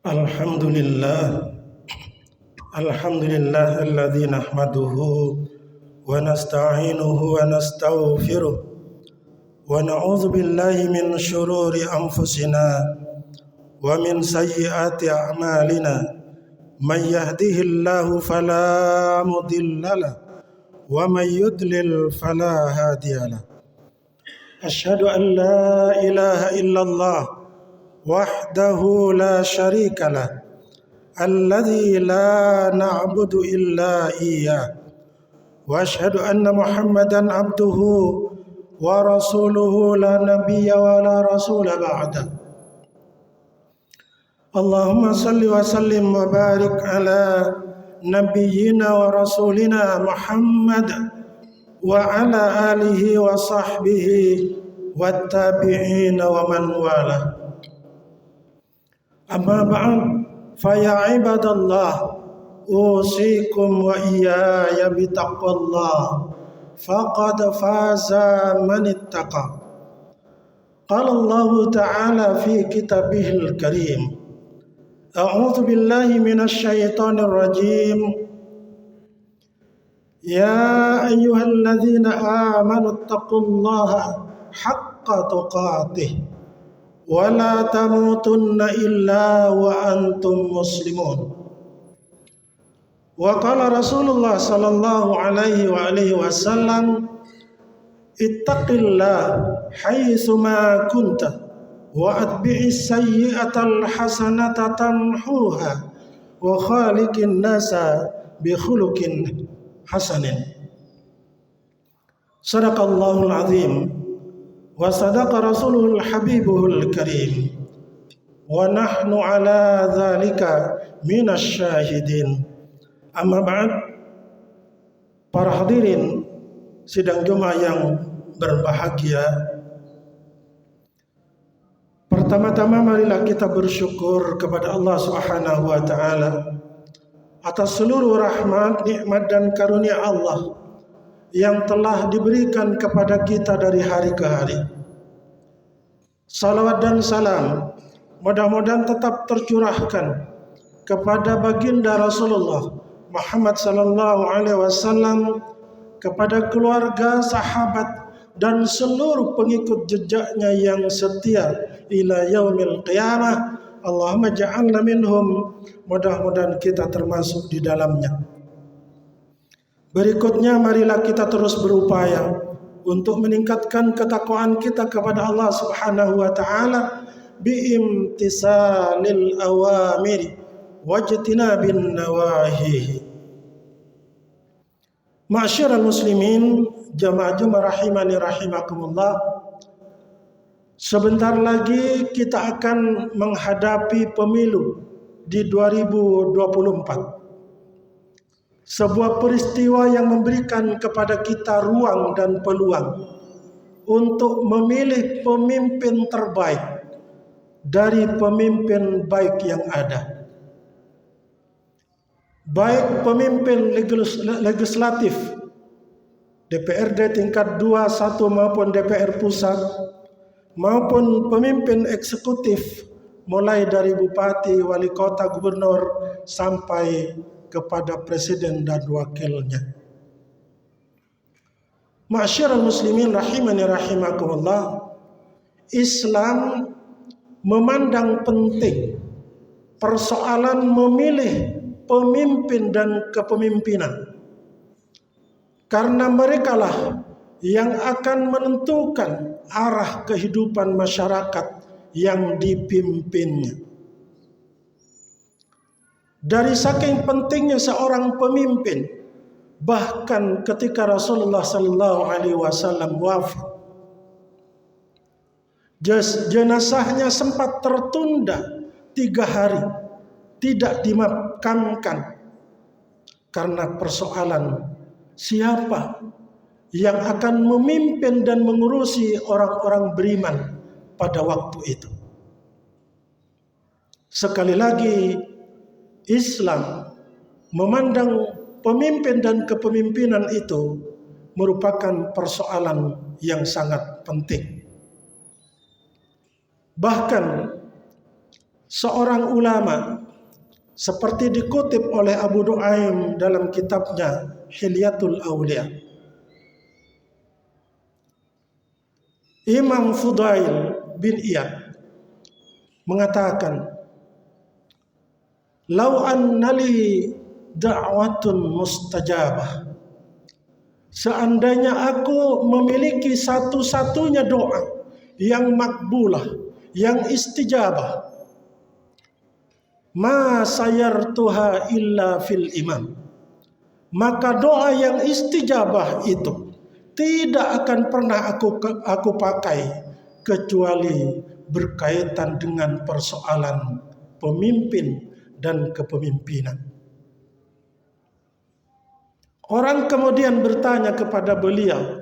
Alhamdulillah, Alhamdulillah alladzi nahmaduhu wa nasta'inuhu wa nastaghfiruh wa na'udzu billahi min syururi anfusina wa min sayyiati a'malina. May yahdihillahu fala mudhillalah wa may yudlil fala hadiyalah. Asyhadu an la ilaha illallah wahdahu la syarikalah alladzi la na'budu illa iyyah wa asyhadu anna Muhammadan abduhu wa rasuluhu la nabiyya wa la rasula ba'da. Allahumma salli wa sallim wa barik ala nabiyyina wa rasulina Muhammad wa ala alihi wa sahbihi wat tabi'ina wa man wala. Amma ba'd, fa ya ibadallah, usikum wa iyaya bitaqwallah, faqad faza man ittaqa. Qala Allah Ta'ala fi kitabihil karim, a'udzu billahi minasy syaithanir rajim. Ya ayyuhalladzina amanu taqullaha haqqa tuqatih wa la tamutunna illa wa antum muslimun. Wa qala Rasulullah sallallahu alaihi wa alihi wasallam, ittaqillah haitsu ma kunta wa atbi'is sayyi'atal hasanata tamhuha wa khaliqin nasa bi khuluqin hasanin. Sadaqallahul azim wa sadaqa rasuluhul habibuhul karim wa nahnu ala dzalika minasy syahidin. Amma ba'd, para hadirin sidang Jumat yang berbahagia, pertama-tama marilah kita bersyukur kepada Allah Subhanahu wa taala atas seluruh rahmat, nikmat dan karunia Allah yang telah diberikan kepada kita dari hari ke hari. Salawat dan salam mudah-mudahan tetap tercurahkan kepada baginda Rasulullah Muhammad sallallahu alaihi wasallam, kepada keluarga, sahabat dan seluruh pengikut jejaknya yang setia ila yaumil qiyamah. Allahumma ja'alna minhum, mudah-mudahan kita termasuk di dalamnya. Berikutnya marilah kita terus berupaya untuk meningkatkan ketakwaan kita kepada Allah Subhanahu wa taala biimtisalil awamiri wajtinabin nawahihi. Ma'syiral muslimin, jamaah Jumat rahimani rahimakumullah. Sebentar lagi kita akan menghadapi pemilu di 2024. Sebuah peristiwa yang memberikan kepada kita ruang dan peluang untuk memilih pemimpin terbaik dari pemimpin baik yang ada. Baik pemimpin legislatif DPRD tingkat 2, 1 maupun DPR pusat, maupun pemimpin eksekutif mulai dari bupati, wali kota, gubernur sampai kepada presiden dan wakilnya. Ma'syiral muslimin rahimani rahimakumullah, Islam memandang penting persoalan memilih pemimpin dan kepemimpinan, karena merekalah yang akan menentukan arah kehidupan masyarakat yang dipimpinnya. Dari saking pentingnya seorang pemimpin, bahkan ketika Rasulullah sallallahu alaihi wasallam wafat, jenazahnya sempat tertunda 3 hari, tidak dimakamkan karena persoalan siapa yang akan memimpin dan mengurusi orang-orang beriman pada waktu itu. Sekali lagi, Islam memandang pemimpin dan kepemimpinan itu merupakan persoalan yang sangat penting. Bahkan seorang ulama seperti dikutip oleh Abu Nuaim dalam kitabnya Hilyatul Aulia. Imam Fudail bin Iyad mengatakan, "Lau annali da'watun mustajabah." Seandainya aku memiliki satu-satunya doa yang makbulah, yang istijabah, ma sayartuha illa fil imam. Maka doa yang istijabah itu tidak akan pernah aku pakai kecuali berkaitan dengan persoalan pemimpin dan kepemimpinan. Orang kemudian bertanya kepada beliau,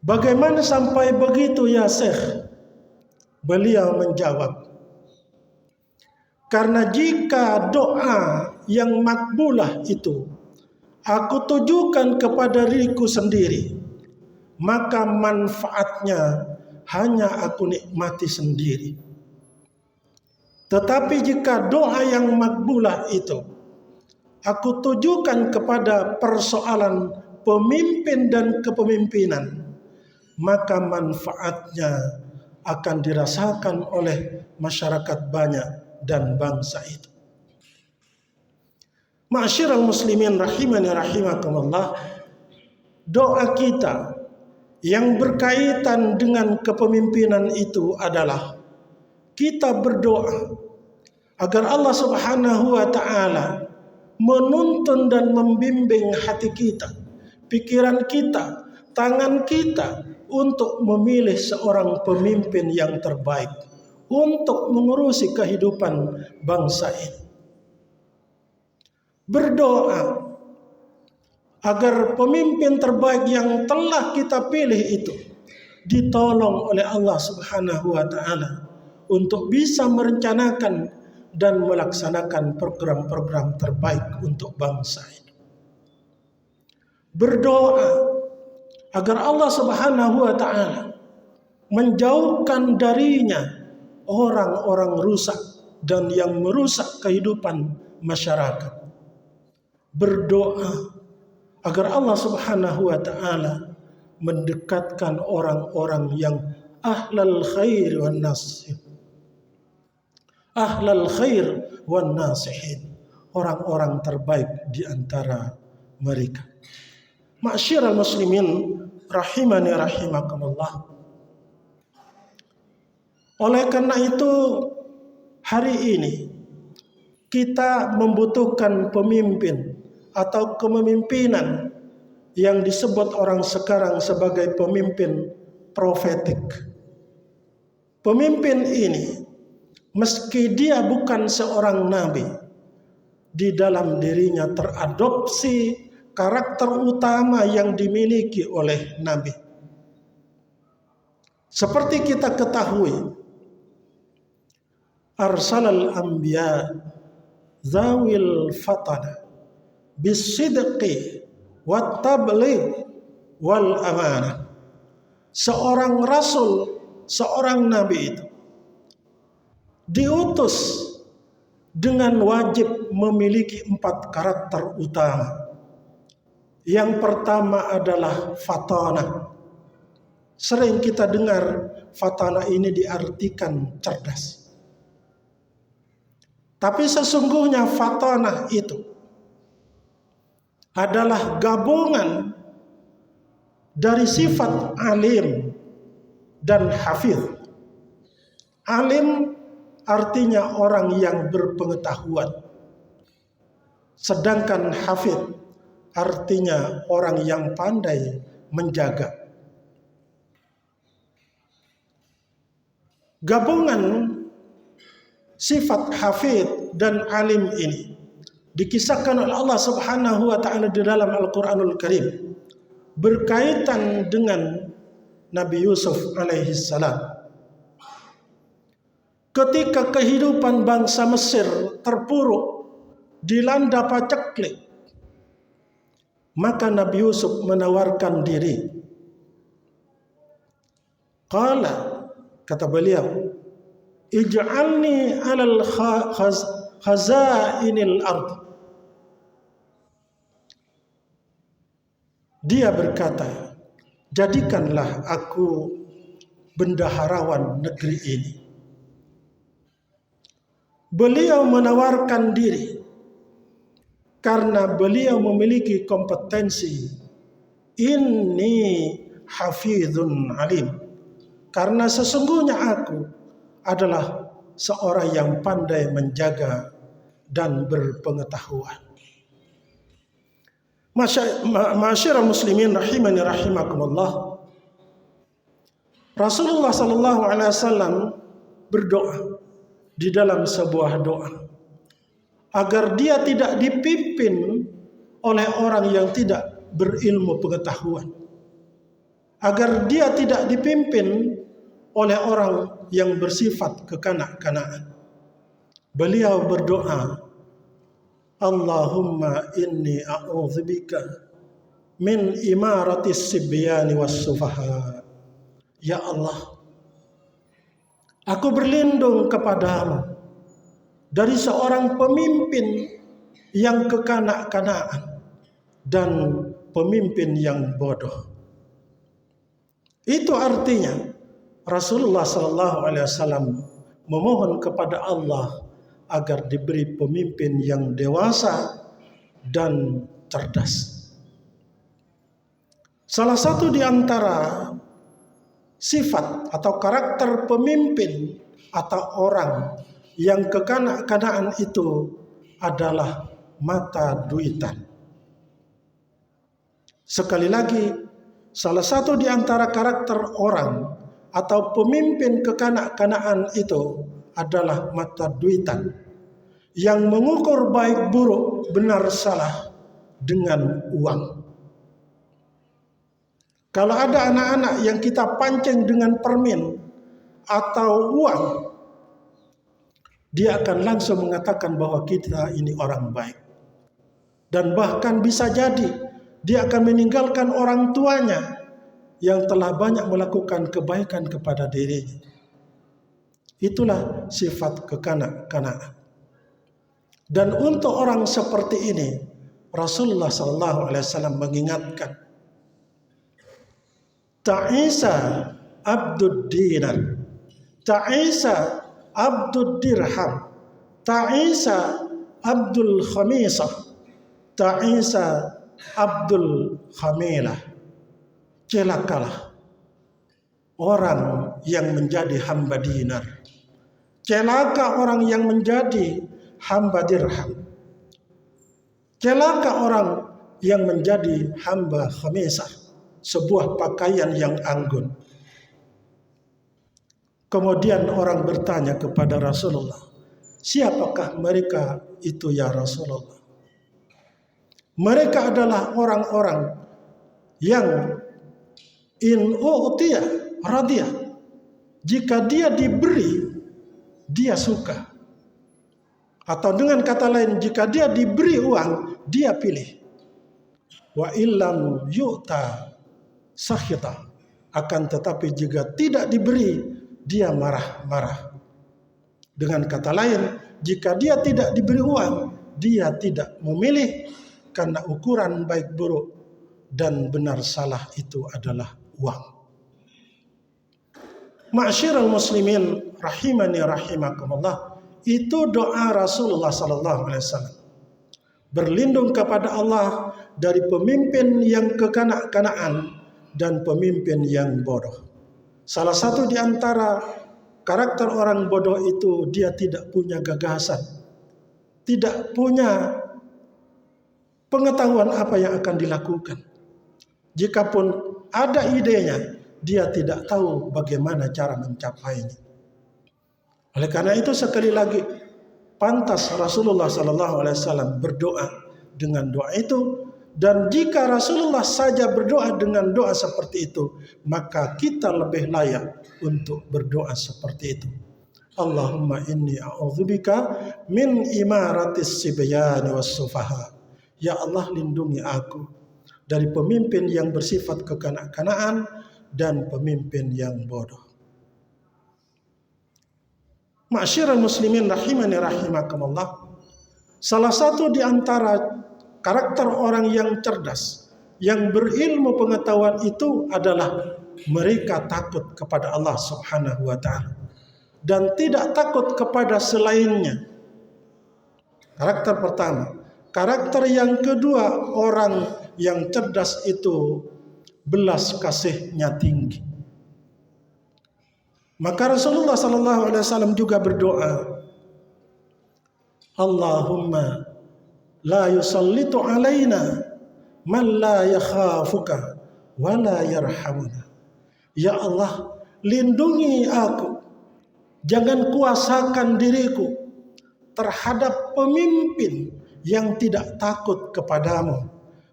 "Bagaimana sampai begitu ya Syekh?" Beliau menjawab, "Karena jika doa yang makbulah itu aku tujukan kepada diriku sendiri, maka manfaatnya hanya aku nikmati sendiri. Tetapi jika doa yang makbulah itu aku tujukan kepada persoalan pemimpin dan kepemimpinan, maka manfaatnya akan dirasakan oleh masyarakat banyak dan bangsa itu." Ma'asyiral muslimin rahimani rahimakumullah, doa kita yang berkaitan dengan kepemimpinan itu adalah kita berdoa agar Allah Subhanahu wa taala menuntun dan membimbing hati kita, pikiran kita, tangan kita untuk memilih seorang pemimpin yang terbaik untuk mengurusi kehidupan bangsa ini. Berdoa agar pemimpin terbaik yang telah kita pilih itu ditolong oleh Allah Subhanahu wa taala untuk bisa merencanakan dan melaksanakan program-program terbaik untuk bangsa ini. Berdoa agar Allah Subhanahu wa taala menjauhkan darinya orang-orang rusak dan yang merusak kehidupan masyarakat. Berdoa agar Allah Subhanahu wa taala mendekatkan orang-orang yang ahlal khair wan nasihin. Ahlal khair wan nasihin, orang-orang terbaik di antara mereka. Ma'asyiral muslimin rahimani rahimakumullah. Oleh karena itu hari ini kita membutuhkan pemimpin atau kepemimpinan yang disebut orang sekarang sebagai pemimpin profetik. Pemimpin ini, meski dia bukan seorang nabi, di dalam dirinya teradopsi karakter utama yang dimiliki oleh nabi. Seperti kita ketahui, arsalal anbiya zawil fatana bisidqi wat tabligh wal amanah. Seorang rasul, seorang nabi itu diutus dengan wajib memiliki 4 karakter utama. Yang pertama adalah fatanah. Sering kita dengar fatanah ini diartikan cerdas. Tapi sesungguhnya fatanah itu adalah gabungan dari sifat alim dan hafiz. Alim artinya orang yang berpengetahuan, sedangkan hafiz artinya orang yang pandai menjaga. Gabungan sifat hafiz dan alim ini dikisahkan oleh Allah Subhanahu wa taala di dalam Al-Qur'anul Karim berkaitan dengan Nabi Yusuf alaihi salam. Ketika kehidupan bangsa Mesir terpuruk, dilanda paceklik, maka Nabi Yusuf menawarkan diri. Qala, kata beliau, ij'alni 'alal khazainil ard. Dia berkata, jadikanlah aku bendaharawan negeri ini. Beliau menawarkan diri karena beliau memiliki kompetensi. Inni hafizun alim. Karena sesungguhnya aku adalah seorang yang pandai menjaga dan berpengetahuan. Ma'asyiral muslimin rahimani rahimakumullah. Rasulullah sallallahu alaihi wasallam berdoa di dalam sebuah doa agar dia tidak dipimpin oleh orang yang tidak berilmu pengetahuan, agar dia tidak dipimpin oleh orang yang bersifat kekanak-kanakan. Beliau berdoa, Allahumma inni a'udzubika min imaratis sibyani was sufaha. Ya Allah, aku berlindung kepadamu dari seorang pemimpin yang kekanak-kanakan dan pemimpin yang bodoh. Itu artinya Rasulullah SAW memohon kepada Allah agar diberi pemimpin yang dewasa dan cerdas. Salah satu di antara sifat atau karakter pemimpin atau orang yang kekanak-kanakan itu adalah mata duitan. Sekali lagi, salah satu di antara karakter orang atau pemimpin kekanak-kanakan itu adalah mata duitan yang mengukur baik buruk, benar salah dengan uang. Kalau ada anak-anak yang kita pancing dengan permin atau uang, dia akan langsung mengatakan bahwa kita ini orang baik. Dan bahkan bisa jadi dia akan meninggalkan orang tuanya yang telah banyak melakukan kebaikan kepada dirinya. Itulah sifat kekanak-kanakan. Dan untuk orang seperti ini, Rasulullah SAW mengingatkan, Ta'isa abdud dinar, Ta'isa abdud dirham, Ta'isa abdul khamisah, Ta'isa abdul khamilah. Celakalah orang yang menjadi hamba dinar, celaka orang yang menjadi hamba dirham, celaka orang yang menjadi hamba khamisah, sebuah pakaian yang anggun. Kemudian orang bertanya kepada Rasulullah, siapakah mereka itu ya Rasulullah? Mereka adalah orang-orang yang in u'tiya radiyah. Jika dia diberi, dia suka. Atau dengan kata lain, jika dia diberi uang, dia pilih. Wa illam yu'ta sakhita. Akan tetapi jika tidak diberi, dia marah-marah. Dengan kata lain, jika dia tidak diberi uang, dia tidak memilih, karena ukuran baik buruk dan benar salah itu adalah uang. Ma'asyiral muslimin rahimani rahimakumullah, itu doa Rasulullah SAW. Berlindung kepada Allah dari pemimpin yang kekanak-kanakan dan pemimpin yang bodoh. Salah satu di antara karakter orang bodoh itu, dia tidak punya gagasan, tidak punya pengetahuan apa yang akan dilakukan. Jikapun ada idenya, dia tidak tahu bagaimana cara mencapainya. Oleh karena itu sekali lagi, pantas Rasulullah SAW berdoa dengan doa itu. Dan jika Rasulullah saja berdoa dengan doa seperti itu, maka kita lebih layak untuk berdoa seperti itu. Allahumma inni a'udzubika min imaratis sibyani was sufaha. Ya Allah, lindungi aku dari pemimpin yang bersifat kekanak-kanakan dan pemimpin yang bodoh. Ma'syiral muslimin rahimani rahimakumullah. Salah satu di antara karakter orang yang cerdas, yang berilmu pengetahuan itu adalah mereka takut kepada Allah Subhanahu wa ta'ala dan tidak takut kepada selainnya. Karakter pertama. Karakter yang kedua, orang yang cerdas itu belas kasihnya tinggi. Maka Rasulullah sallallahu alaihi wasallam juga berdoa, Allahumma la yusallitu alaina man la yakhafuka wa la yarhamuna. Ya Allah, lindungi aku, jangan kuasakan diriku terhadap pemimpin yang tidak takut kepadamu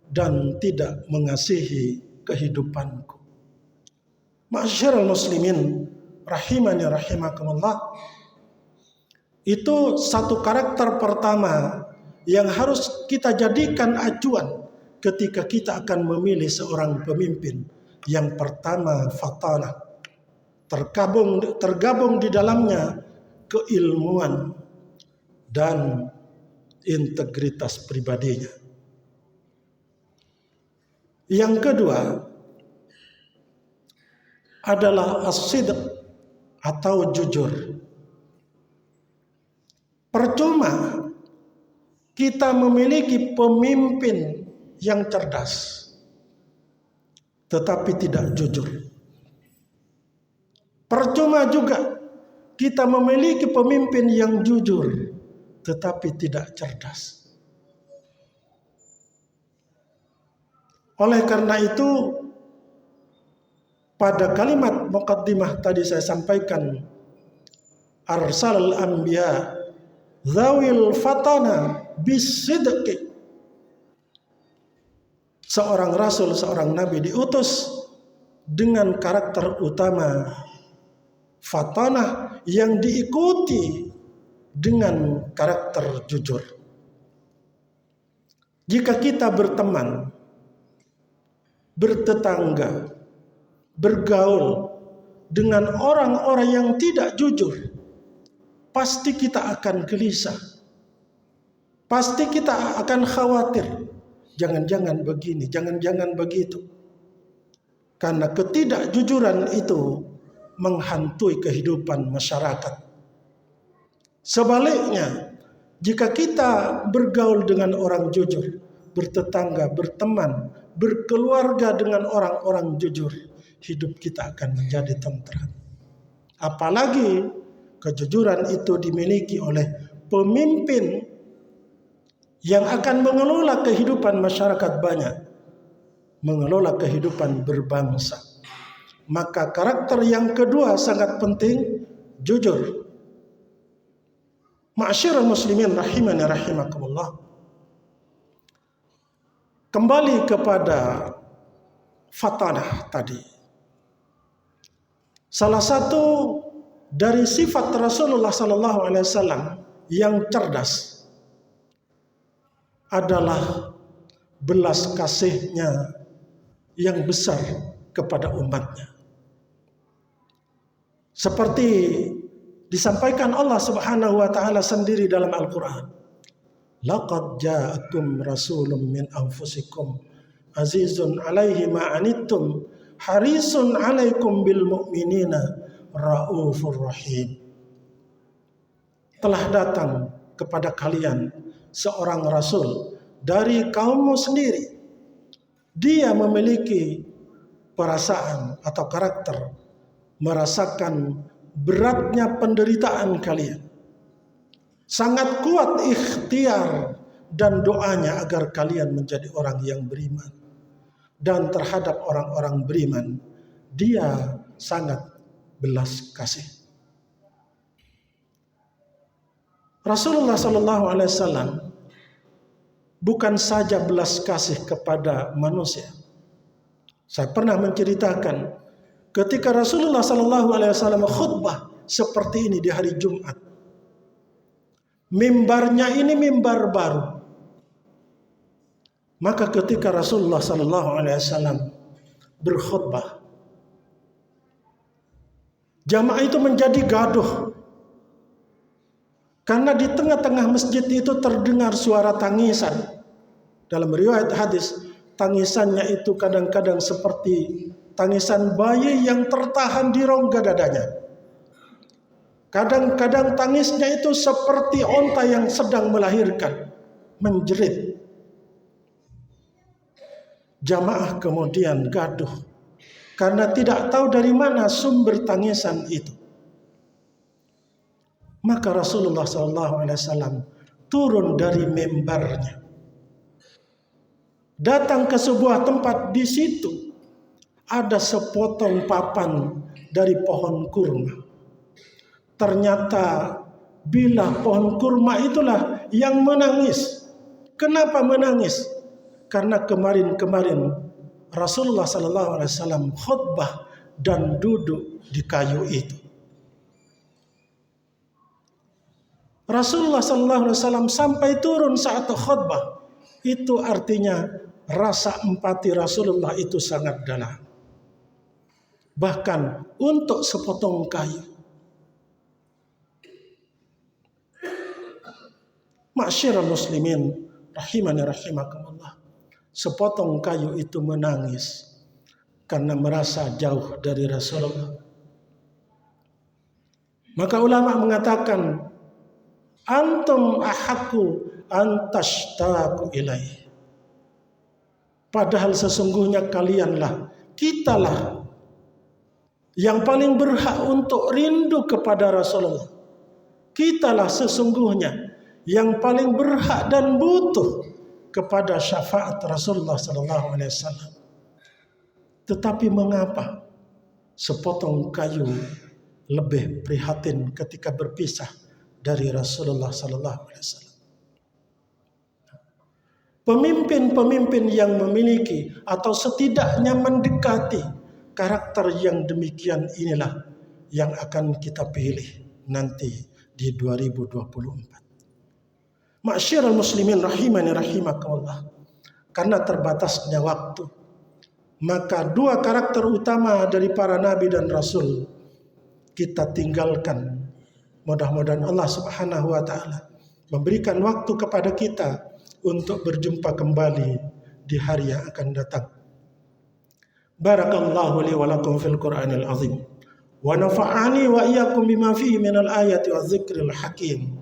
dan tidak mengasihi kehidupanku. Ma'asyiral muslimin rahimani rahimakumullah. Itu satu karakter pertama yang harus kita jadikan acuan ketika kita akan memilih seorang pemimpin. Yang pertama, fatanah. Tergabung di dalamnya keilmuan dan integritas pribadinya. Yang kedua adalah as-sidq atau jujur. Percuma kita memiliki pemimpin yang cerdas tetapi tidak jujur. Percuma juga kita memiliki pemimpin yang jujur tetapi tidak cerdas. Oleh karena itu, pada kalimat muqaddimah tadi saya sampaikan, arsalal anbiya zawil fatana bisidqi. Seorang rasul, seorang nabi diutus dengan karakter utama fatanah yang diikuti dengan karakter jujur. Jika kita berteman, bertetangga, bergaul dengan orang-orang yang tidak jujur, pasti kita akan gelisah. Pasti kita akan khawatir. Jangan-jangan begini, jangan-jangan begitu. Karena ketidakjujuran itu menghantui kehidupan masyarakat. Sebaliknya, jika kita bergaul dengan orang jujur, bertetangga, berteman, berkeluarga dengan orang-orang jujur, hidup kita akan menjadi tentram. Apalagi kejujuran itu dimiliki oleh pemimpin yang akan mengelola kehidupan masyarakat banyak, mengelola kehidupan berbangsa. Maka karakter yang kedua sangat penting, jujur. Ma'asyiral muslimin rahimani rahimakumullah. Kembali kepada fatanah tadi. Salah satu dari sifat Rasulullah sallallahu alaihi wasallam yang cerdas adalah belas kasihnya yang besar kepada umatnya. Seperti disampaikan Allah Subhanahu wa taala sendiri dalam Al-Qur'an. Laqad ja'akum rasulun min anfusikum azizun 'alaihi ma 'anittum harisun 'alaikum bil mu'minina raufur rahim. Telah datang kepada kalian seorang rasul dari kaummu sendiri. Dia memiliki perasaan atau karakter merasakan beratnya penderitaan kalian. Sangat kuat ikhtiar dan doanya agar kalian menjadi orang yang beriman. Dan terhadap orang-orang beriman, dia sangat belas kasih. Rasulullah SAW bukan saja belas kasih kepada manusia. Saya pernah menceritakan ketika Rasulullah SAW khutbah seperti ini di hari Jumat. Mimbarnya ini mimbar baru. Maka ketika Rasulullah SAW berkhutbah, jamaah itu menjadi gaduh. Karena di tengah-tengah masjid itu terdengar suara tangisan. Dalam riwayat hadis, tangisannya itu kadang-kadang seperti tangisan bayi yang tertahan di rongga dadanya. Kadang-kadang tangisnya itu seperti onta yang sedang melahirkan, menjerit. Jamaah kemudian gaduh karena tidak tahu dari mana sumber tangisan itu. Maka Rasulullah SAW turun dari mimbarnya, datang ke sebuah tempat. Di situ ada sepotong papan dari pohon kurma. Ternyata bila pohon kurma itulah yang menangis. Kenapa menangis? Karena kemarin-kemarin Rasulullah SAW khutbah dan duduk di kayu itu. Rasulullah SAW sampai turun saat khutbah. Itu artinya rasa empati Rasulullah itu sangat dalam. Bahkan untuk sepotong kayu. Ma'syiral muslimin rahimani rahimakumullah. Sepotong kayu itu menangis karena merasa jauh dari Rasulullah. Maka ulama mengatakan, antum ahaku antashtaqu ilaih. Padahal sesungguhnya kalianlah, kitalah yang paling berhak untuk rindu kepada Rasulullah. Kitalah sesungguhnya yang paling berhak dan butuh kepada syafaat Rasulullah SAW. Tetapi mengapa sepotong kayu lebih prihatin ketika berpisah dari Rasulullah SAW? Pemimpin-pemimpin yang memiliki atau setidaknya mendekati karakter yang demikian inilah yang akan kita pilih nanti di 2024. Ma'syiral muslimin rahimani rahimakumullah. Karena terbatasnya waktu, maka dua karakter utama dari para nabi dan rasul kita tinggalkan. Mudah-mudahan Allah Subhanahu wa taala memberikan waktu kepada kita untuk berjumpa kembali di hari yang akan datang. Barakallahu li wa lakum fil Qur'anil azim wa nafa'ani wa iyyakum bima fihi minal ayati wa dzikril hakim.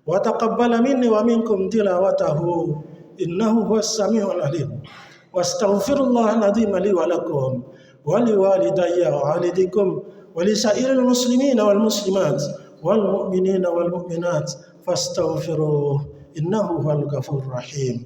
Wa taqabbala minni wa minkum tilawatahu innahu huwas samiul alim. Wastaghfirullahal azim li wa lakum wa liwalidayya wa walidikum wa lisairil muslimina wal muslimat wal mu'minina wal mu'minat fastaghfiruh innahu huwal ghafurur rahim.